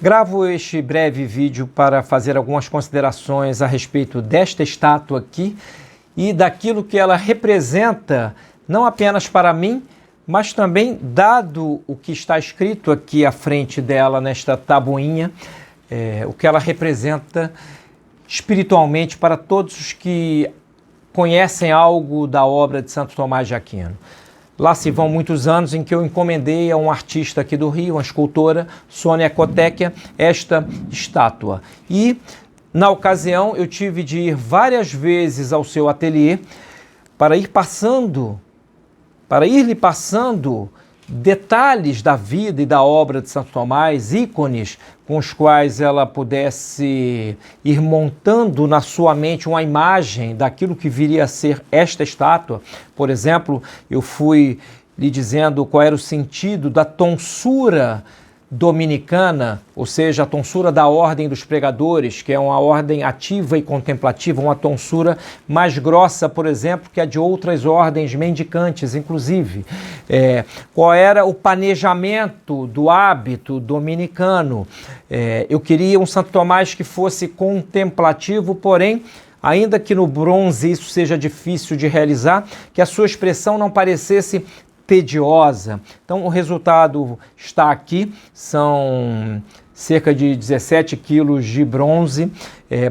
Gravo este breve vídeo para fazer algumas considerações a respeito desta estátua aqui e daquilo que ela representa, não apenas para mim, mas também dado o que está escrito aqui à frente dela, nesta tabuinha, o que ela representa espiritualmente para todos os que conhecem algo da obra de Santo Tomás de Aquino. Lá se vão muitos anos em que eu encomendei a um artista aqui do Rio, uma escultora, Sônia Cotecchia, esta estátua. E, na ocasião, eu tive de ir várias vezes ao seu ateliê para ir lhe passando detalhes da vida e da obra de Santo Tomás, ícones com os quais ela pudesse ir montando na sua mente uma imagem daquilo que viria a ser esta estátua. Por exemplo, eu fui lhe dizendo qual era o sentido da tonsura dominicana, ou seja, a tonsura da ordem dos pregadores, que é uma ordem ativa e contemplativa, uma tonsura mais grossa, por exemplo, que a de outras ordens mendicantes, inclusive. Qual era o planejamento do hábito dominicano? Eu queria um Santo Tomás que fosse contemplativo, porém, ainda que no bronze isso seja difícil de realizar, que a sua expressão não parecesse tediosa. Então o resultado está aqui, são cerca de 17 quilos de bronze,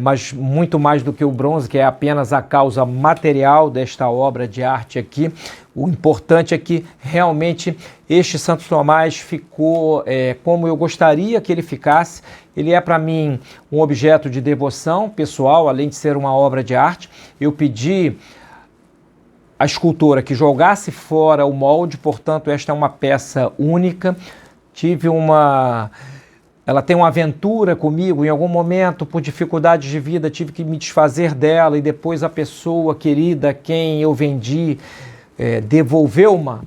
mas muito mais do que o bronze, que é apenas a causa material desta obra de arte aqui. O importante é que realmente este Santo Tomás ficou como eu gostaria que ele ficasse. Ele é para mim um objeto de devoção pessoal, além de ser uma obra de arte. Eu pedi a escultora que jogasse fora o molde, portanto esta é uma peça única. Ela tem uma aventura comigo, em algum momento, por dificuldades de vida, tive que me desfazer dela e depois a pessoa querida a quem eu vendi devolveu-ma,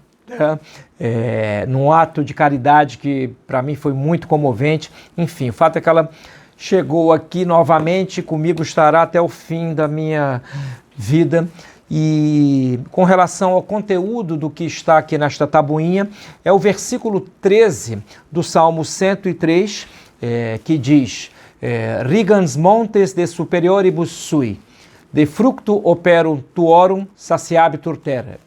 num ato de caridade que para mim foi muito comovente. Enfim, o fato é que ela chegou aqui novamente, comigo estará até o fim da minha vida. E com relação ao conteúdo do que está aqui nesta tabuinha, é o versículo 13 do Salmo 103, que diz: Rigans montes de superioribus sui, de fructu operum tuorum saciabitur terra.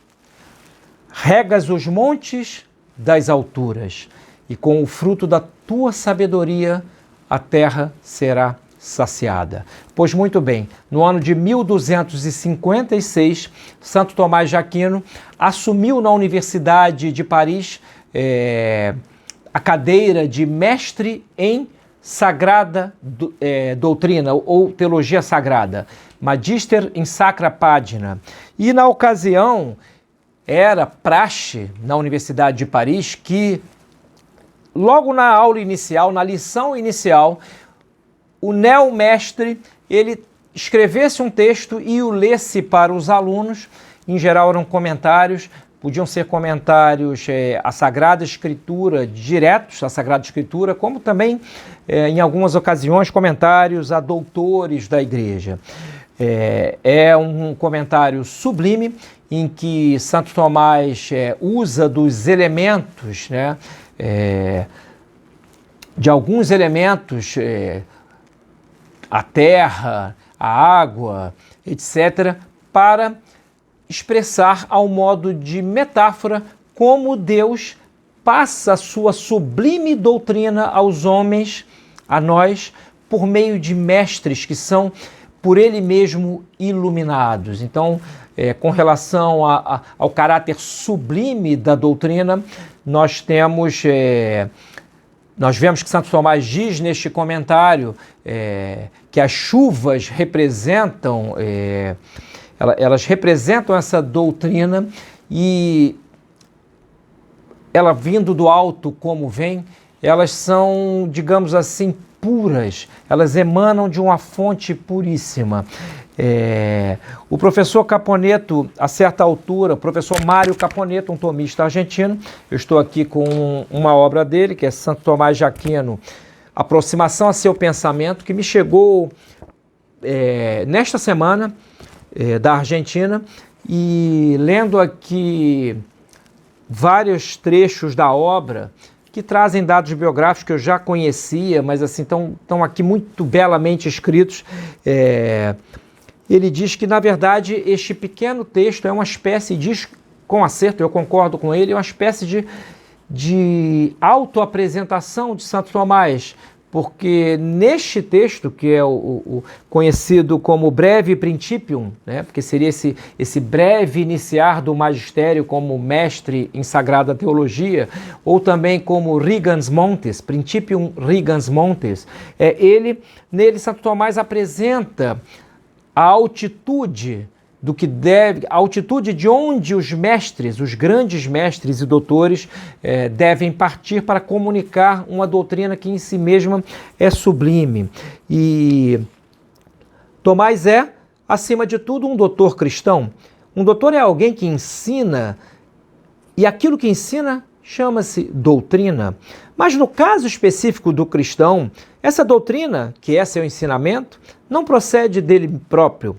Regas os montes das alturas, e com o fruto da tua sabedoria a terra será saciada. Pois muito bem, no ano de 1256, Santo Tomás de Aquino assumiu na Universidade de Paris a cadeira de mestre em Sagrada Doutrina ou Teologia Sagrada, Magister in Sacra Pagina. E na ocasião era praxe na Universidade de Paris que logo na aula inicial, na lição inicial, o neo-mestre, ele escrevesse um texto e o lesse para os alunos. Em geral eram comentários, podiam ser comentários à Sagrada Escritura, diretos à Sagrada Escritura, como também, em algumas ocasiões, comentários a doutores da igreja. É um comentário sublime, em que Santo Tomás usa dos elementos, de alguns elementos, a terra, a água, etc., para expressar ao modo de metáfora como Deus passa a sua sublime doutrina aos homens, a nós, por meio de mestres que são por ele mesmo iluminados. Então, com relação ao caráter sublime da doutrina, nós vemos que Santo Tomás diz neste comentário que as chuvas representam, elas representam essa doutrina e ela vindo do alto como vem, elas são, digamos assim, puras, elas emanam de uma fonte puríssima. O professor Caponeto, a certa altura, o professor Mário Caponeto, um tomista argentino, eu estou aqui com uma obra dele, que é Santo Tomás de Aquino, Aproximação a seu pensamento, que me chegou nesta semana da Argentina, e lendo aqui vários trechos da obra, que trazem dados biográficos que eu já conhecia, mas assim estão aqui muito belamente escritos. Ele diz que, na verdade, este pequeno texto é uma espécie, diz com acerto, eu concordo com ele, é uma espécie de autoapresentação de Santo Tomás, porque neste texto, que é o conhecido como breve principium, né, porque seria esse breve iniciar do magistério como mestre em Sagrada Teologia, ou também como Rigans Montes, Principium Rigans Montes, nele Santo Tomás apresenta a altitude do que deve, a altitude de onde os mestres, os grandes mestres e doutores devem partir para comunicar uma doutrina que em si mesma é sublime. E Tomás é, acima de tudo, um doutor cristão. Um doutor é alguém que ensina, e aquilo que ensina chama-se doutrina. Mas no caso específico do cristão, essa doutrina, que é seu ensinamento, não procede dele próprio.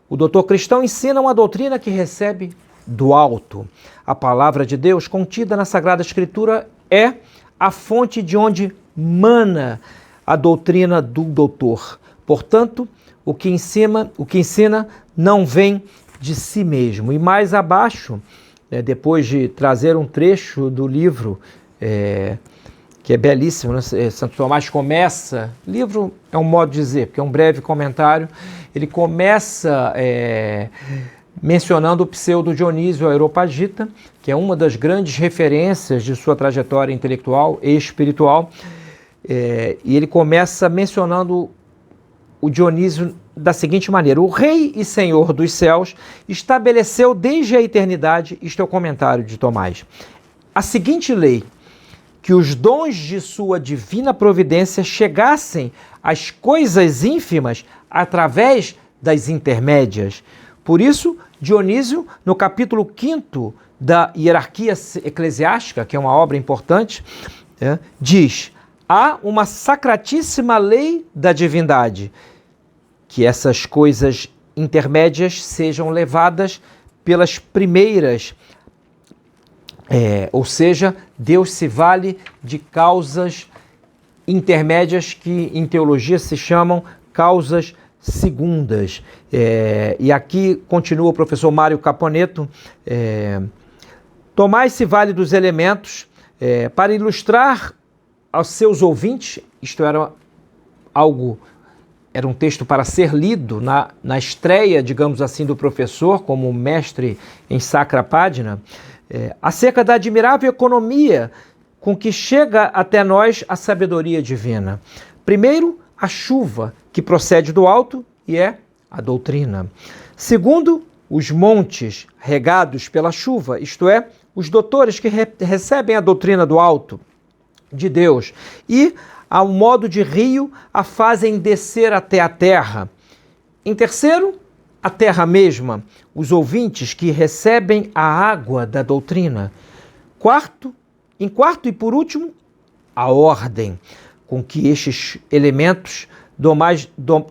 O doutor cristão ensina uma doutrina que recebe do alto. A palavra de Deus contida na Sagrada Escritura é a fonte de onde mana a doutrina do doutor. Portanto, o que ensina não vem de si mesmo. E mais abaixo, depois de trazer um trecho do livro, que é belíssimo, né? Santo Tomás começa, livro é um modo de dizer, porque é um breve comentário, ele começa mencionando o pseudo Dionísio Areopagita, que é uma das grandes referências de sua trajetória intelectual e espiritual, e ele começa mencionando o Dionísio da seguinte maneira: o Rei e Senhor dos céus estabeleceu desde a eternidade, isto é o comentário de Tomás, a seguinte lei, que os dons de sua divina providência chegassem às coisas ínfimas através das intermédias. Por isso, Dionísio, no capítulo 5º da Hierarquia Eclesiástica, que é uma obra importante, diz: há uma sacratíssima lei da divindade, que essas coisas intermédias sejam levadas pelas primeiras. Ou seja, Deus se vale de causas intermédias que em teologia se chamam causas segundas. E aqui continua o professor Mário Caponeto. Tomás se vale dos elementos para ilustrar aos seus ouvintes, isto era um texto para ser lido na estreia, digamos assim, do professor como mestre em Sacra Página, acerca da admirável economia com que chega até nós a sabedoria divina. Primeiro, a chuva que procede do alto e é a doutrina. Segundo, os montes regados pela chuva, isto é, os doutores que recebem a doutrina do alto de Deus e, ao modo de rio, a fazem descer até a terra. Em terceiro, a terra mesma, os ouvintes que recebem a água da doutrina. Em quarto e por último, a ordem com que estes elementos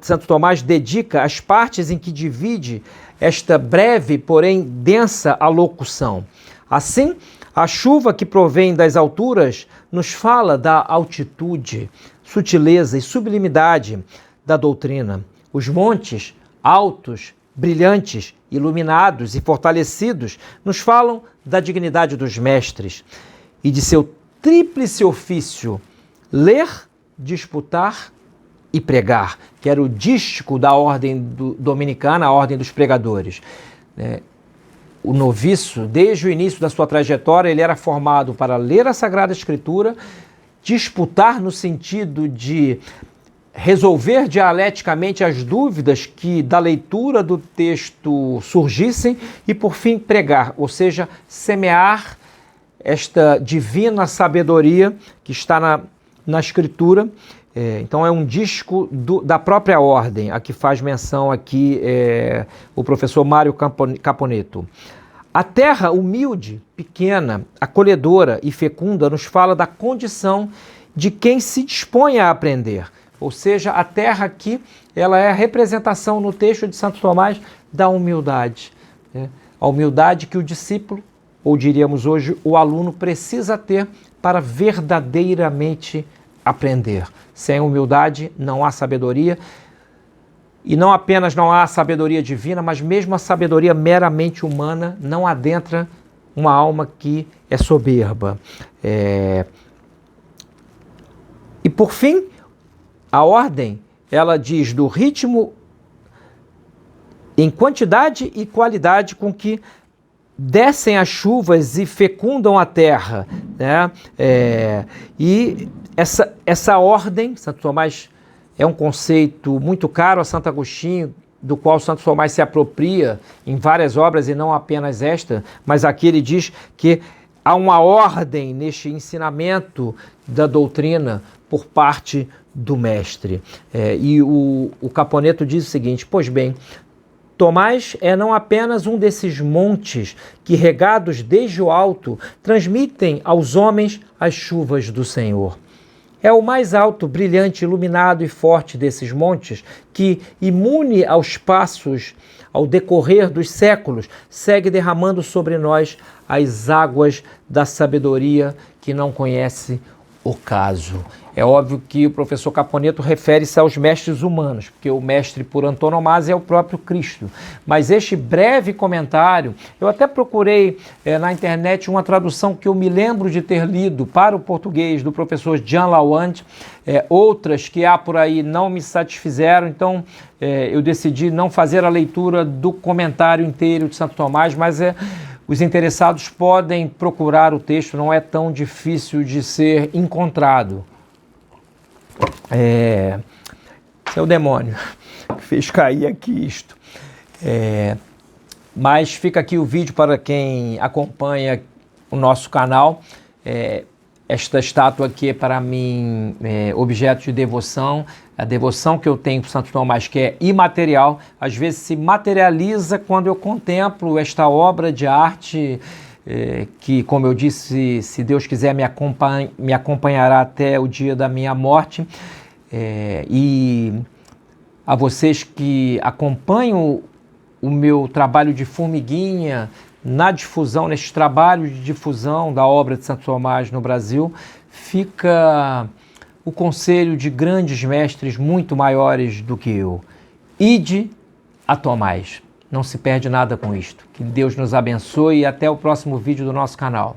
Santo Tomás dedica as partes em que divide esta breve, porém densa alocução. Assim, a chuva que provém das alturas nos fala da altitude, sutileza e sublimidade da doutrina. Os montes altos, brilhantes, iluminados e fortalecidos nos falam da dignidade dos mestres e de seu tríplice ofício: ler, disputar e pregar, que era o dístico da ordem dominicana, a ordem dos pregadores. O noviço, desde o início da sua trajetória, ele era formado para ler a Sagrada Escritura, disputar no sentido de resolver dialeticamente as dúvidas que da leitura do texto surgissem e, por fim, pregar, ou seja, semear esta divina sabedoria que está na Escritura. Então é um dístico da própria ordem, a que faz menção aqui o professor Mário Caponeto. A terra humilde, pequena, acolhedora e fecunda nos fala da condição de quem se dispõe a aprender. Ou seja, a terra aqui, ela é a representação no texto de Santo Tomás da humildade. A humildade que o discípulo, ou diríamos hoje, o aluno, precisa ter para verdadeiramente aprender. Sem humildade não há sabedoria. E não apenas não há sabedoria divina, mas mesmo a sabedoria meramente humana não adentra uma alma que é soberba. E por fim, a ordem, ela diz do ritmo em quantidade e qualidade com que descem as chuvas e fecundam a terra, né? E essa ordem, Santo Tomás é um conceito muito caro a Santo Agostinho, do qual Santo Tomás se apropria em várias obras e não apenas esta, mas aqui ele diz que há uma ordem neste ensinamento da doutrina por parte do mestre. E o Caponeto diz o seguinte: pois bem, Tomás é não apenas um desses montes que, regados desde o alto, transmitem aos homens as chuvas do Senhor. É o mais alto, brilhante, iluminado e forte desses montes que, imune aos passos, ao decorrer dos séculos, segue derramando sobre nós as águas da sabedoria que não conhece o caso. É óbvio que o professor Caponeto refere-se aos mestres humanos, porque o mestre por antonomasia é o próprio Cristo. Mas este breve comentário, eu até procurei na internet uma tradução que eu me lembro de ter lido para o português do professor Jean Lawand, outras que há por aí não me satisfizeram, então eu decidi não fazer a leitura do comentário inteiro de Santo Tomás, mas os interessados podem procurar o texto, não é tão difícil de ser encontrado. Seu demônio que fez cair aqui isto. Mas fica aqui o vídeo para quem acompanha o nosso canal. Esta estátua aqui é para mim objeto de devoção. A devoção que eu tenho por Santo Tomás, que é imaterial, às vezes se materializa quando eu contemplo esta obra de arte que, como eu disse, se Deus quiser me acompanhará até o dia da minha morte. E a vocês que acompanham o meu trabalho de formiguinha na difusão, neste trabalho de difusão da obra de Santo Tomás no Brasil, fica o conselho de grandes mestres muito maiores do que eu. Ide a Tomás. Não se perde nada com isto. Que Deus nos abençoe e até o próximo vídeo do nosso canal.